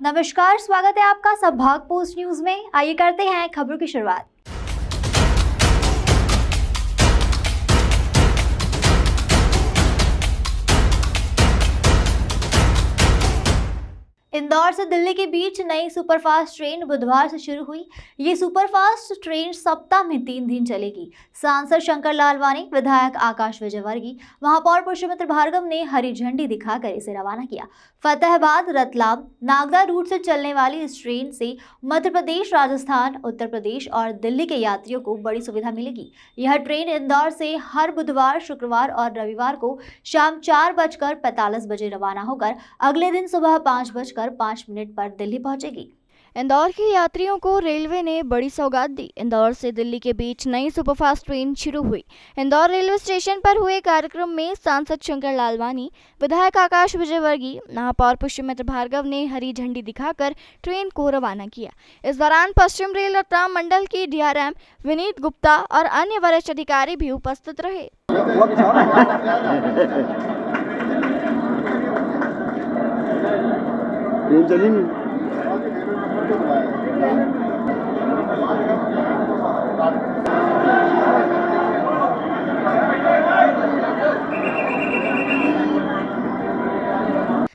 नमस्कार, स्वागत है आपका संभाग पोस्ट न्यूज में। आइए करते हैं खबरों की शुरुआत। इंदौर से दिल्ली के बीच नई सुपरफास्ट ट्रेन बुधवार से शुरू हुई। ये सुपरफास्ट ट्रेन सप्ताह में 3 दिन चलेगी। सांसद शंकर लालवानी, विधायक आकाश विजयवर्गीय, महापौर पुष्यमित्र भार्गव ने हरी झंडी दिखाकर इसे रवाना किया। फतेहाबाद, रतलाम, नागदा रूट से चलने वाली इस ट्रेन से मध्य प्रदेश, राजस्थान, उत्तर प्रदेश और दिल्ली के यात्रियों को बड़ी सुविधा मिलेगी। यह ट्रेन इंदौर से हर बुधवार, शुक्रवार और रविवार को शाम 4:45 बजे रवाना होकर अगले दिन सुबह 5:05 पर दिल्ली पहुंचेगी। इंदौर के यात्रियों को रेलवे ने बड़ी सौगात दी। इंदौर से दिल्ली के बीच नई सुपरफास्ट ट्रेन शुरू हुई। इंदौर रेलवे स्टेशन पर हुए कार्यक्रम में सांसद शंकर लालवानी, विधायक आकाश विजयवर्गीय, महापौर पुष्यमित्र भार्गव ने हरी झंडी दिखाकर ट्रेन को रवाना किया। इस दौरान पश्चिम रेल रतलाम मंडल की डीआरएम विनीत गुप्ता और अन्य वरिष्ठ अधिकारी भी उपस्थित रहे।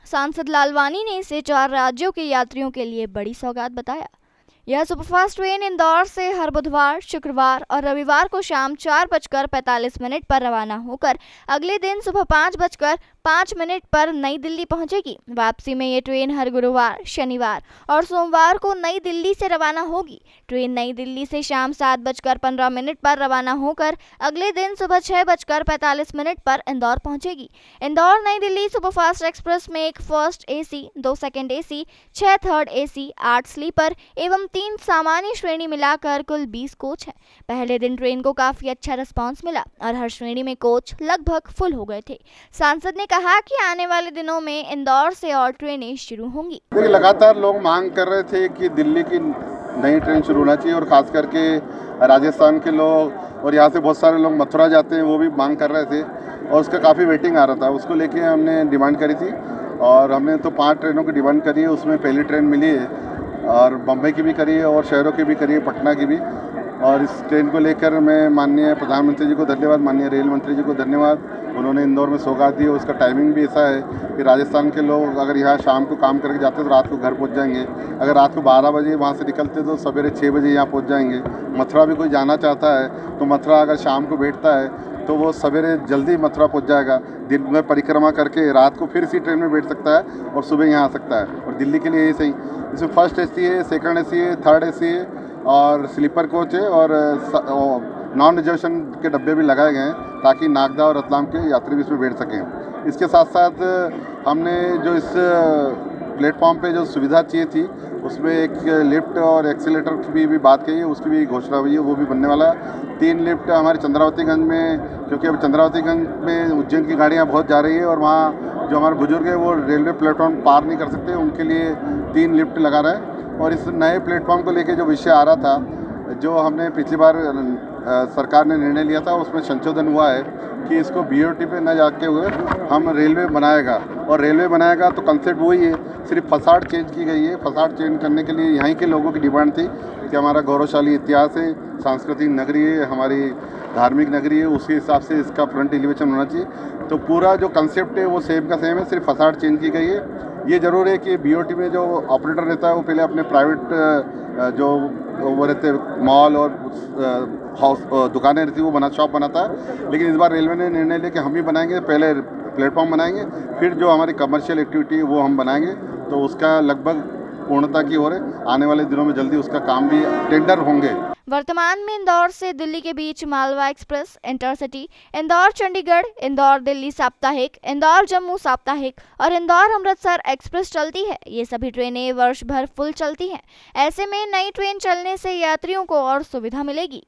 सांसद लालवानी ने इसे 4 राज्यों के यात्रियों के लिए बड़ी सौगात बताया। यह सुपरफास्ट ट्रेन इंदौर से हर बुधवार, शुक्रवार और रविवार को शाम 4:45 पर रवाना होकर अगले दिन सुबह 5:05 पर नई दिल्ली पहुंचेगी। वापसी में ये ट्रेन हर गुरुवार, शनिवार और सोमवार को नई दिल्ली से रवाना होगी। ट्रेन नई दिल्ली से शाम 7:15 पर रवाना होकर अगले दिन सुबह 6:45 पर इंदौर पहुंचेगी। इंदौर नई दिल्ली सुपरफास्ट एक्सप्रेस में एक first AC, 2 second AC, 6 third AC, 8 sleeper एवं 3 सामान्य श्रेणी मिलाकर कुल 20 कोच है। पहले दिन ट्रेन को काफी अच्छा रिस्पांस मिला और हर श्रेणी में कोच लगभग फुल हो गए थे। सांसद ने कहा कि आने वाले दिनों में इंदौर से और ट्रेनें शुरू होंगी। लगातार लोग मांग कर रहे थे कि दिल्ली की नई ट्रेन शुरू होना चाहिए और खास करके राजस्थान के लोग और यहाँ से बहुत सारे लोग मथुरा जाते हैं, वो भी मांग कर रहे थे और उसका काफ़ी वेटिंग आ रहा था। उसको लेके हमने डिमांड करी थी और हमने तो 5 ट्रेनों की डिमांड करी है। उसमें पहली ट्रेन मिली है और बम्बई की भी करी है और शहरों की भी करी है, पटना की भी। और इस ट्रेन को लेकर मैं माननीय प्रधानमंत्री जी को धन्यवाद, माननीय रेल मंत्री जी को धन्यवाद। उन्होंने इंदौर में सौगात दी। उसका टाइमिंग भी ऐसा है कि राजस्थान के लोग अगर यहाँ शाम को काम करके जाते तो रात को घर पहुँच जाएंगे। अगर रात को 12 बजे वहाँ से निकलते तो सवेरे 6 बजे यहाँ पहुँच जाएंगे। मथुरा भी कोई जाना चाहता है तो मथुरा अगर शाम को बैठता है तो वो सवेरे जल्दी मथुरा पहुँच जाएगा। दिन में परिक्रमा करके रात को फिर इसी ट्रेन में बैठ सकता है और सुबह यहाँ आ सकता है। और दिल्ली के लिए ये सही, इसमें फर्स्ट एसी है, सेकंड एसी है, थर्ड एसी है और स्लीपर कोच है और नॉन रिजर्वेशन के डब्बे भी लगाए गए हैं ताकि नागदा और रतलाम के यात्री भी इसमें बैठ सकें। इसके साथ साथ हमने जो इस प्लेटफॉर्म पे जो सुविधा चाहिए थी उसमें एक लिफ्ट और एक्सीलेटर की भी बात कही है, उसकी भी घोषणा हुई है, वो भी बनने वाला है। 3 लिफ्ट हमारे चंद्रावतीगंज में, क्योंकि अब चंद्रावतीगंज में उज्जैन की गाड़ियाँ बहुत जा रही है और वहाँ जो हमारे बुजुर्ग हैं वो रेलवे प्लेटफॉर्म पार नहीं कर सकते, उनके लिए 3 लिफ्ट लगा रहा है। और इस नए प्लेटफॉर्म को लेके जो विषय आ रहा था, जो हमने पिछली बार सरकार ने निर्णय लिया था, उसमें संशोधन हुआ है कि इसको बीओटी पे न जाके हुए हम रेलवे बनाएगा। और रेलवे बनाएगा तो कंसेप्ट वही है, सिर्फ फसाड चेंज की गई है। फसाड चेंज करने के लिए यहाँ के लोगों की डिमांड थी कि हमारा गौरवशाली इतिहास है, सांस्कृतिक नगरी है, हमारी धार्मिक नगरी है, उसी हिसाब से इसका फ्रंट एलिवेशन होना चाहिए। तो पूरा जो कंसेप्ट है वो सेम का सेम है, सिर्फ फसाड चेंज की गई है। ये ज़रूर है कि बीओटी में जो ऑपरेटर रहता है वो पहले अपने प्राइवेट जो वो रहते मॉल और हाउस दुकानें रहती है वो शॉप बनाता है, लेकिन इस बार रेलवे ने निर्णय लिया कि हम ही बनाएंगे। पहले प्लेटफॉर्म बनाएंगे, फिर जो हमारी कमर्शियल एक्टिविटी है वो हम बनाएंगे। तो उसका लगभग पूर्णता की ओर है। आने वाले दिनों में जल्दी उसका काम भी टेंडर होंगे। वर्तमान में इंदौर से दिल्ली के बीच मालवा एक्सप्रेस, इंटरसिटी, इंदौर चंडीगढ़, इंदौर दिल्ली साप्ताहिक, इंदौर जम्मू साप्ताहिक और इंदौर अमृतसर एक्सप्रेस चलती है। ये सभी ट्रेनें वर्ष भर फुल चलती हैं। ऐसे में नई ट्रेन चलने से यात्रियों को और सुविधा मिलेगी।